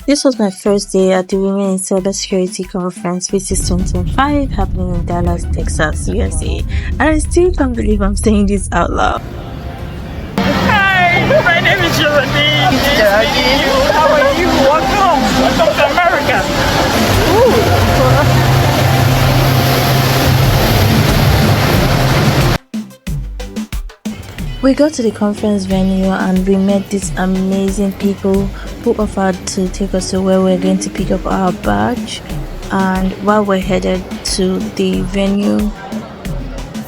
This was my first day at the Women in Cybersecurity Conference, which is 2025, happening in Dallas, Texas, USA. And I still can't believe I'm saying this out loud. Hi, my name is Geraldine. How are you? Welcome. Welcome to America. We got to the conference venue and we met these amazing people who offered to take us to where we're going to pick up our badge. And while we're headed to the venue,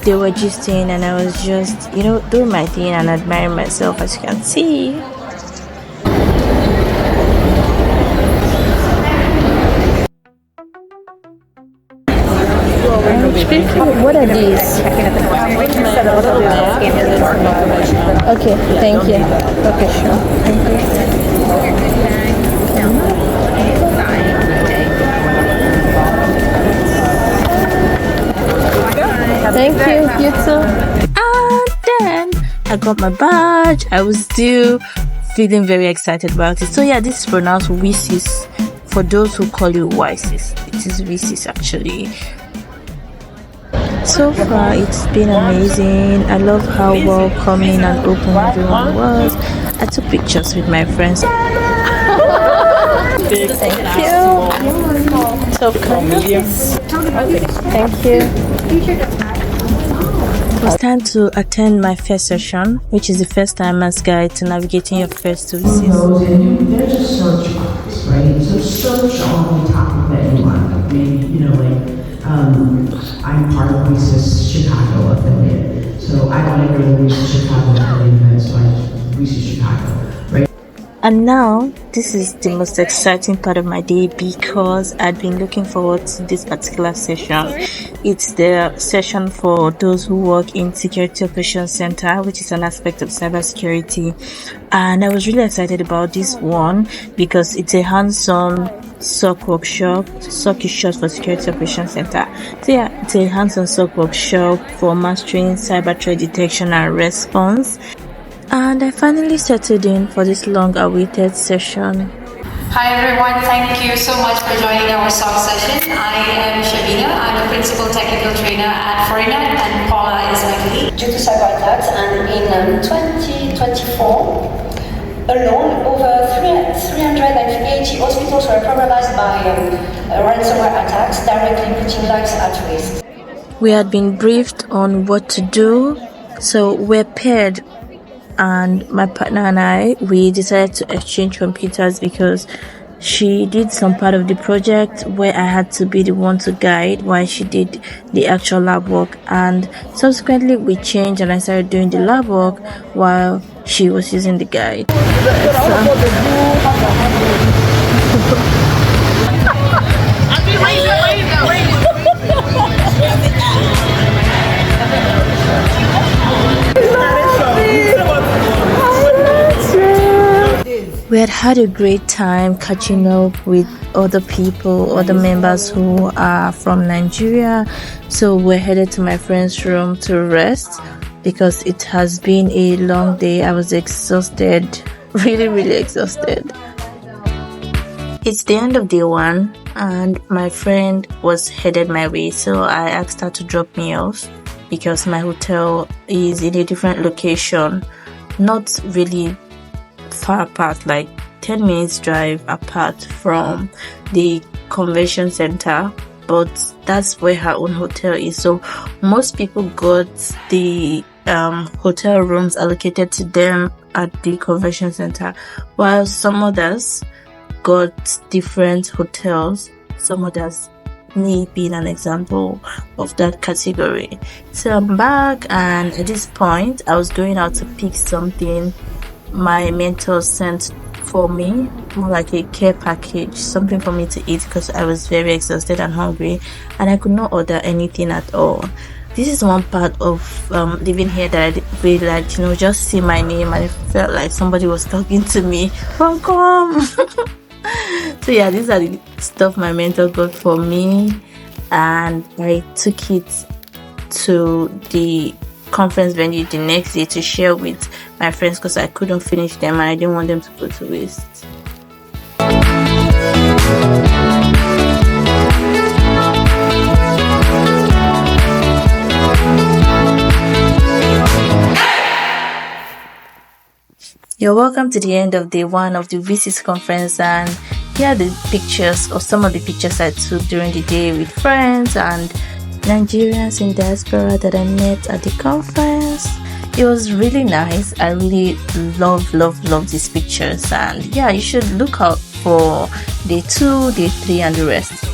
they were gisting and I was just, doing my thing and admiring myself, as you can see. What are these? Okay, thank you. Okay, sure. Thank you, you too. And then I got my badge. I was still feeling very excited about it. So yeah, this is pronounced WiCyS for those who call it WiCyS. It is WiCyS actually. So far, it's been amazing. I love how welcoming and open everyone was. I took pictures with my friends. Thank you. So thank you. It was time to attend my first session, which is the first timer's guide to navigating your first WiCyS. There's a search box, right? So search on the top of anyone. Maybe, I'm part of WiCyS Chicago affiliate, so I want to go to WiCyS Chicago affiliate, so I WiCyS Chicago, right? And now, this is the most exciting part of my day because I'd been looking forward to this particular session. It's the session for those who work in Security Operations Center, which is an aspect of cybersecurity. And I was really excited about this one because it's a hands-on SOC workshop. SOC is short for Security Operations Center. So yeah, it's a hands-on SOC workshop for mastering cyber threat detection and response. And I finally settled in for this long-awaited session. Hi everyone, thank you so much for joining our SOC session. I am Shabina, I'm a Principal Technical Trainer at Foreigner and Paula is my colleague. Due to cyber attacks, and in 2024 alone, over 380 hospitals were compromised by ransomware attacks, directly putting lives at risk. We had been briefed on what to do, so we're paired. And my partner and I, we decided to exchange computers because she did some part of the project where I had to be the one to guide while she did the actual lab work. And subsequently, we changed and I started doing the lab work while she was using the guide. We had a great time catching up with other people, other members who are from Nigeria. So we're headed to my friend's room to rest because it has been a long day. I was exhausted, really exhausted. It's the end of day one and my friend was headed my way. So I asked her to drop me off because my hotel is in a different location, not really far apart, like 10 minutes drive apart from the convention center, but that's where her own hotel is. So most people got the hotel rooms allocated to them at the convention center, while some others got different hotels. Some others, me being an example of that category. So I'm back, and at this point I was going out to pick something my mentor sent for me, more like a care package, something for me to eat because I was very exhausted and hungry and I could not order anything at all. This is one part of living here that I really liked, just see my name and it felt like somebody was talking to me. Welcome. So yeah, these are the stuff my mentor got for me and I took it to the conference venue the next day to share with my friends because I couldn't finish them and I didn't want them to go to waste. You're welcome to the end of day one of the WiCyS conference, and here are the pictures, or some of the pictures I took during the day with friends and Nigerians in diaspora that I met at the conference. It was really nice. I really love these pictures, and yeah, you should look out for day 2, day 3 and the rest.